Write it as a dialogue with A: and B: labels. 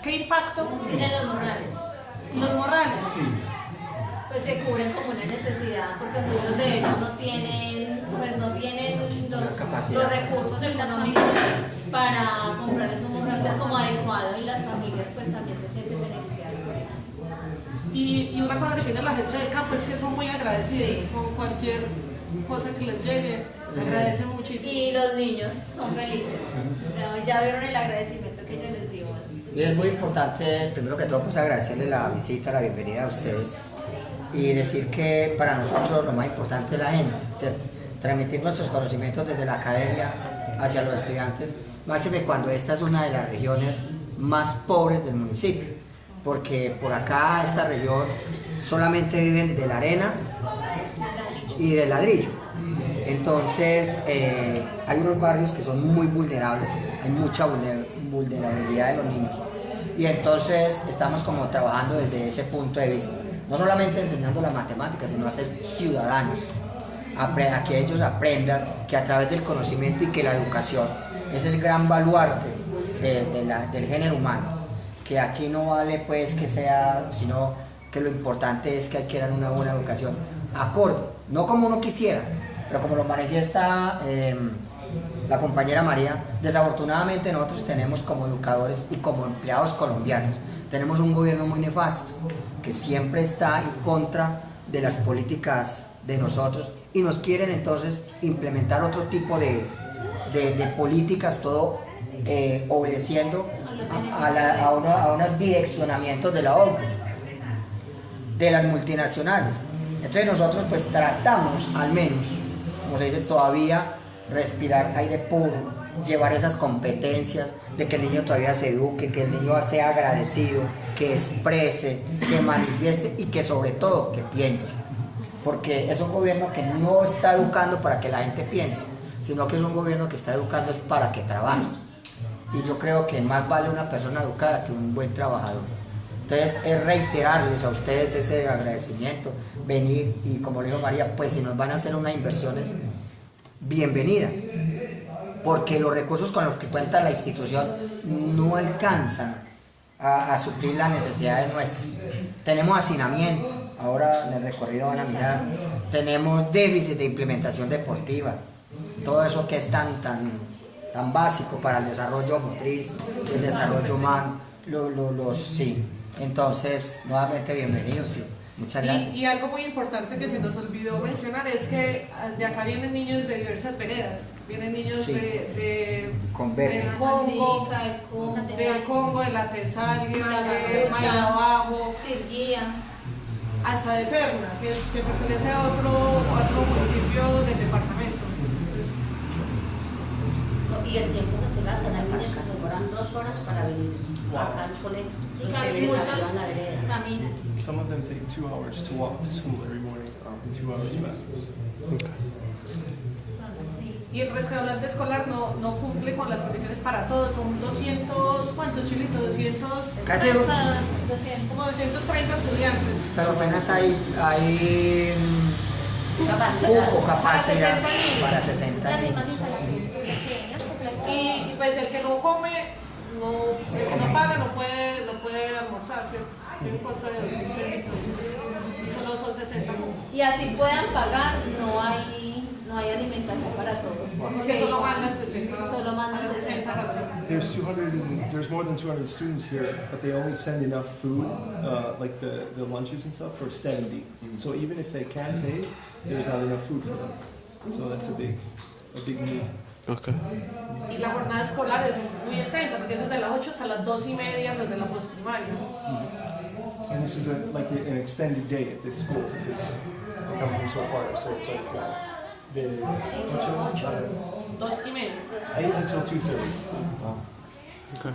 A: ¿Qué impacto
B: Tienen los morrales.
A: los morrales?
C: Sí.
B: Pues se cubren como una necesidad porque muchos de ellos no tienen, pues no tienen los recursos económicos para comprar esos morrales como adecuado y las familias pues también se sienten beneficiadas por eso.
A: Y una cosa que tiene la gente del campo es que son muy agradecidos
B: Sí.
A: con cualquier cosa que les llegue, agradecen muchísimo.
B: Y los niños son felices. Ya vieron el agradecimiento que ella les dio.
D: Y es muy importante, primero que todo, pues agradecerle la visita, la bienvenida a ustedes y decir que para nosotros lo más importante es la gente, ¿cierto? Transmitir nuestros conocimientos desde la academia hacia los estudiantes, máxime cuando esta es una de las regiones más pobres del municipio, porque por acá, esta región, solamente viven de la arena y del ladrillo. Entonces, hay unos barrios que son muy vulnerables, hay mucha vulnerabilidad de los niños. Y entonces estamos como trabajando desde ese punto de vista. No solamente enseñando la matemática, sino a ser ciudadanos. A que ellos aprendan que a través del conocimiento y que la educación es el gran baluarte del género humano. Que aquí no vale pues que sea, sino que lo importante es que adquieran una buena educación acorde, no como uno quisiera, pero como lo manifiesta la compañera María, desafortunadamente nosotros tenemos como educadores y como empleados colombianos, tenemos un gobierno muy nefasto que siempre está en contra de las políticas de nosotros y nos quieren entonces implementar otro tipo de políticas, todo obedeciendo a unos direccionamientos de la OCDE, de las multinacionales. Entonces nosotros pues tratamos al menos, como se dice, todavía respirar aire puro, llevar esas competencias de que el niño todavía se eduque, que el niño sea agradecido, que exprese, que manifieste y que sobre todo que piense. Porque es un gobierno que no está educando para que la gente piense, sino que es un gobierno que está educando es para que trabaje. Y yo creo que más vale una persona educada que un buen trabajador. Entonces es reiterarles a ustedes ese agradecimiento, venir y como le dijo María, pues si nos van a hacer unas inversiones, bienvenidas, porque los recursos con los que cuenta la institución no alcanzan a suplir las necesidades nuestras. Tenemos hacinamiento, ahora en el recorrido van a mirar, tenemos déficit de implementación deportiva, todo eso que es tan básico para el desarrollo motriz, el desarrollo humano, sí. Entonces, nuevamente bienvenidos, sí. Muchas gracias.
A: Y algo muy importante que se nos olvidó mencionar es que de acá vienen niños de diversas veredas, vienen niños
D: Sí.
A: del
D: Congo,
A: del Congo, de la Tesalia, de
B: Mayabajo,
A: Mayabajo,
B: Sirguía.
A: hasta de Serna, que pertenece a otro municipio del departamento. Entonces,
E: Y el tiempo que se gasta, hay niños que se demoran 2 horas para venir acá al colegio.
B: Y
E: Los que viven
B: muchos
E: arriba en la vereda.
B: caminan.
F: Some of them take 2 hours to walk to school every morning, and 2 hours back.
A: y el restaurante escolar no cumple con las condiciones para todos, son 200, ¿cuántos chilitos? 200,
D: Casi-
A: como 230 estudiantes.
D: pero apenas hay
E: Capacidad.
D: cupo, capacidad
A: Para 60 niños.
D: para 60
B: Las
D: niños.
B: mismas instalaciones son pequeñas porque la
A: Y
B: instalación-
A: pues el que no come, el que no paga no puede almorzar, ¿cierto? Tiene un costo de 2.000 pesitos. Y solo son 60 cupos.
B: y así puedan pagar, no hay alimentación para todos.
A: Porque solo mandan 60.
B: Solo mandan
A: para 60 raciones.
F: There's more than 200 students here, but they only send enough food, like the lunches and stuff, for 70. So even if they can pay, there's not enough food for them. So that's a big need.
G: Okay.
A: Y la jornada escolar es muy extensa, porque es desde las 8 hasta las 2:30 los de la postprimaria.
F: And this is an extended day at this school because they come from so far. So it's like the
A: 2:30.
F: 8 until 2:30.
G: Okay.